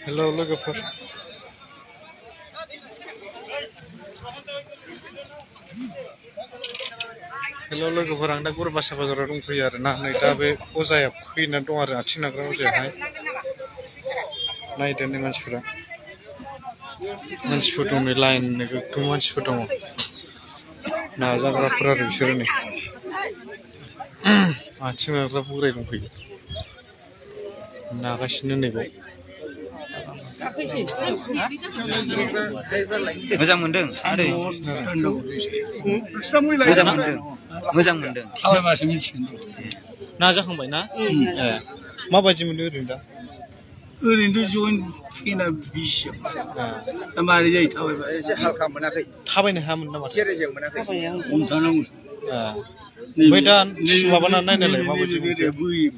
Hello लोगोफोर आं दा गुरुबासा बाजाराव दंफैयो आरोना नै दा बे अजाया फैनानै दं आरो आथिं नाग्रा अजायाहाय नायदो नै मानसिफोर दं नै लाइननो गोगोम मानसिफोर दङ नाजाग्राफोर आरो बिसोरो नै आथिं नाग्रा बोराय दंफैयो नागासिनो नै बाव मोजां मोनदों आदै मोजां मोनदों थाबायबासो मिथिगोन नाजाखांबाय ना ए माबायदि मोनदों ओरैनो दा ओरैनोथ' जइन फेना 20 दा मारै जायो थाबायबा एसे हालखा मोनाखै थाबायनो हायामोन नामा केरेजों मोनाखै हमथानांगौ ओमफ्राय दा माबानानै नायनायलाय माबायदि बोयो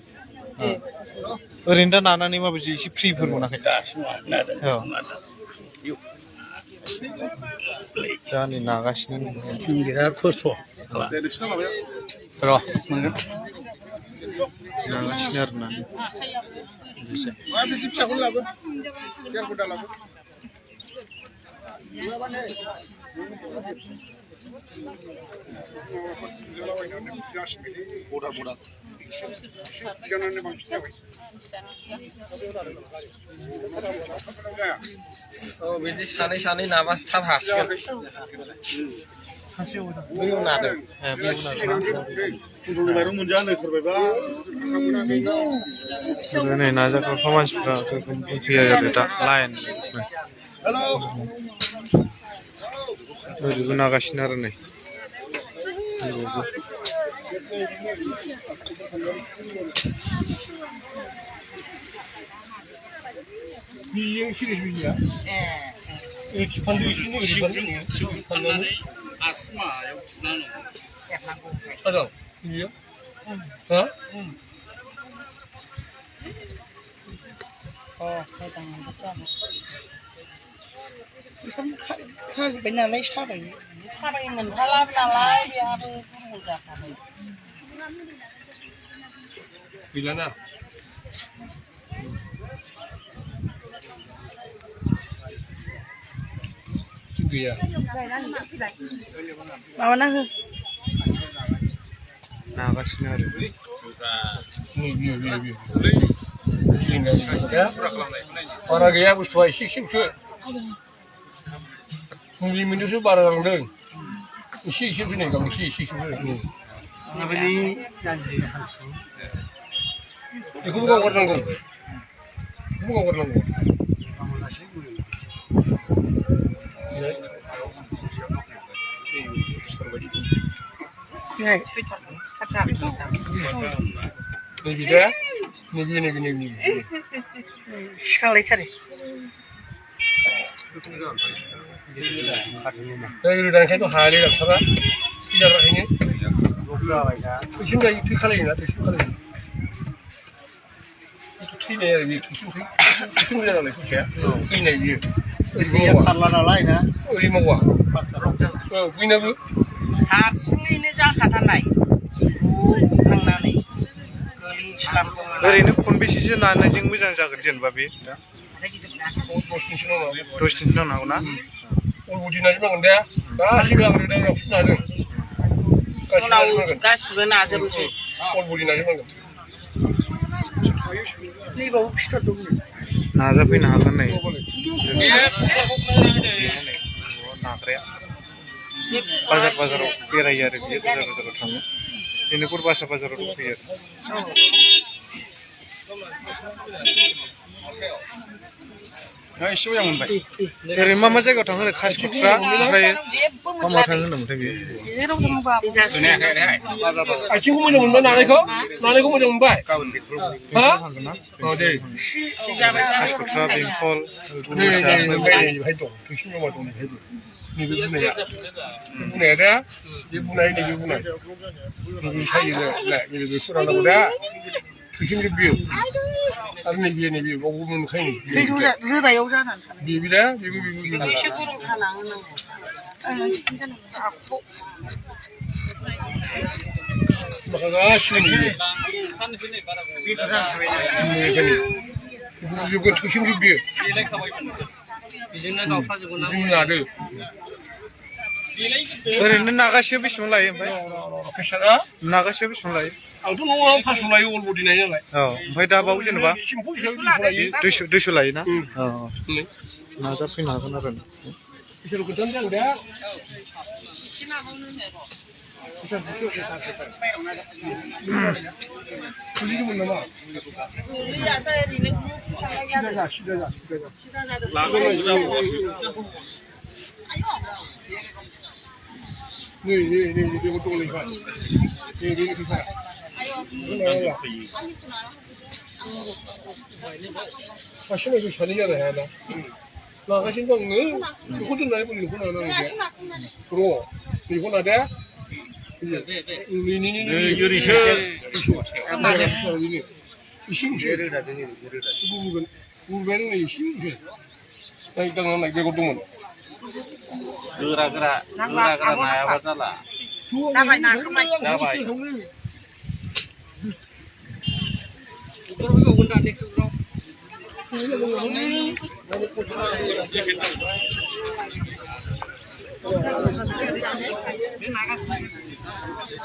ओरैनो दा नानानै माबायदि एसे फ्रिफोर मोनाखै दा नै नागासिनो बिराद खस्थ' र' मोनगोन नागासिनो आरोना बिदि फिसाखौ लाबो देरखौ दा लाबो बिदि सानै सानै नाबासो थाब हासिगोन बैयाव नादों माइरं मोनजाहोथारबायबा नै नाजाग्राफ्रा मानसिफ्रा फैयो आरो दा लाइन ओरैबो नागासिनो आरो नै बियो सिरिस बिया फानदो एसे फाननानै आसमायाव थुनानै एरनांगौ बियो हा खाजोब्बाय नालाय साबाय थाबायनो मोनथाराबो नालाय बेहाबो दुरबल जाखाबाय गैलाना गैया माबाना हो नागासिनो आरो बारा गैया बुस्थुआ एसे एसेसो मुलि मोनदोंसो बारा लांदों एसे एसे फैनाय दं एसे एसे बेखौबो गावगारनांगौ नैबे सिखांलायथारो रोदानिखायथ' हायालै डाक्टारा थैजाग्राखायनो थैसोम जायो थै खालायोना थैसोम खालायो थैनाय आरो बेयो थैसोम गोजा नालाय फैसाया थैनाय बियो ओरै फारला नालाय ना ओरै मावा औ बयनाबो हारसिङैनो जाखाथारनाय थांनानै ओरैनो खनबेसेसो नानायजों मोजां जागोन जेनेबा बे दा 10 दिन नांगौ ना बदि नाजोबनांगोन दे गासिबो आं रोदायाव फुनादों गासिबो नाजोबनोसै बदि नाजोबनांगोन नैबाव फिथर दं नाजाफैनो हागोन नै नाग्राया बाजाराव बेरायो आरो बियो बाजाराव थाङो बेनो गुरुबासा बाजाराव दंफैयो एसे मोजां मोनबाय ओरैनो मा जायगायाव थाङो खासिखुथ्रा ओमफ्राय मा थाङो होनदोंमोनथाय बेयो आथिंखौ मोजां मोनबाय नानायखौ मोजां मोनबाय खासिखुथ्रा बेंटल बेहाय दं थैसिम जमा दं नैबे बुनाया दा बे बुनाय नैबे बुनाय नैबे सायो नैबे बेखौ राननांगौ दा थैसिम जोबबियो आरो नैबे बावबो मोनखायो रोदायाव जानानै थानाय बेबो दा बेबो एसे गरम खाना होनांगौ गासिबो जोबगोन थैसिमजोब बियो बेजोंनो गावस्राजोबगोन ना जों लादो ओरैनो नागासेयाव बेसेबां लायो ओमफ्राय फैसाया नागासेयाव बेसेबां लायो आंथ' न'आव 500 लायो अल बडि नाय नालाय औ ओमफ्राय दा बाव जेनेबा सिम्पोल हिसाबै 200 लायोना औ नाजाफैनो हागोन आरो फैसाल' खोन्थानोसै आं दा फुजिदोंमोन नामा सिदा जा नै बेखौ दंलायखाय नै बेनि फैसाया सासेनाव जों सानै जानो हायाना लागासिनो दं नोङो बेखौ दोननानै बेखौ नांगौ र' बेखौ लादे ओरैसो इसे बुंगोन बुंबायानो नै इसे दांनाय बेगर दंमोन गोरा नायाबा जाला जाबाय नाखांबाय जाबाय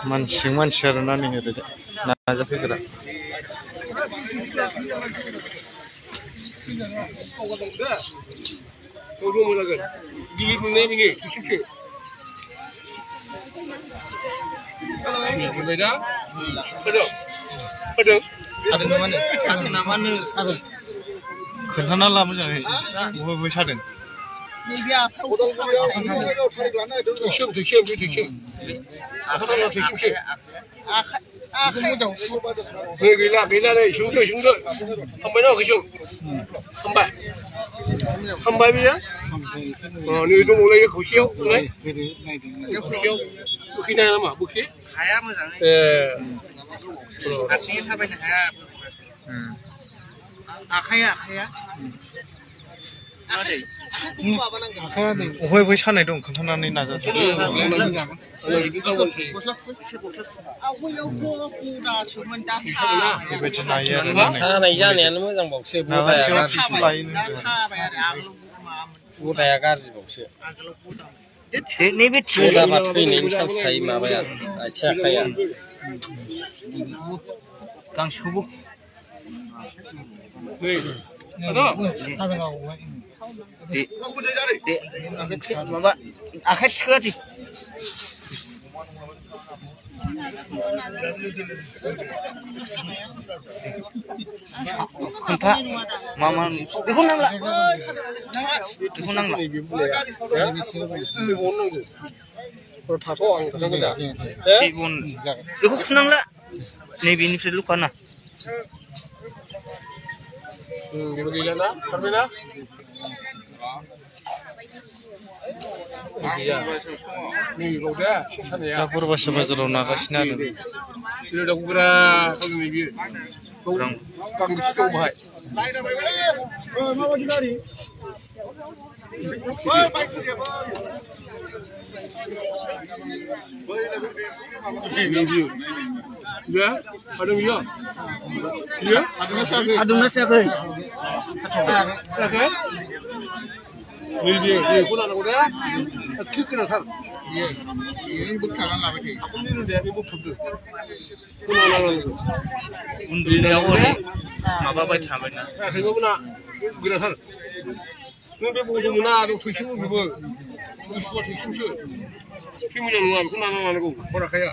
मानसि आरोना नै ओरै नाजाफैग्रा गिलिर मोननाय बिनि थैसिमसो मोनबाय दा होदों खोन्थाना ला मोजाङै बबे सादों थैसिमसो नै गैला नै सोंदो हामबाय ना खैसों हामबाय बेयो नै दंबावलायो खौसेयाव खौसेयाव बोखैनो हाया नामा बोखे हाया मोजाङै हारसिङै थाबायनो हाया आखाइया बबे सानाय दं खोन्थानानै नाजादो बेबायदि नायो आरो सानाय जानायानो मोजांबावसो नागासेयाव लायो गदाया गाज्रिबावसो गदाबा थैनायनि चान्स थायो माबाया आथिं आखाइया गांसेखौबो माबा आखाइ थिखोआ दे खोन्था मा बेखौ नांला बेखौ खुनांला नैबेनिफ्राय लुखाना गैलाना खारबायना दा बरबासा बाजाराव नागासिनो आरो गांबेसे दं बाहाय adungnya siapa? बेखौ लानांगौ दे थिग गोनांथार ini bekalan lah begitu. aku ini udah ibu foto लानांगौ उन्दुनायाव ओरै माबाबाय थाबायना थैबाबो ना गोनांथार नों बे बजों मोना आरो थैसिमबो बेबो गुसुआ थैसिमसो थै मोजां नङा बेखौ लानांगौ फराखाया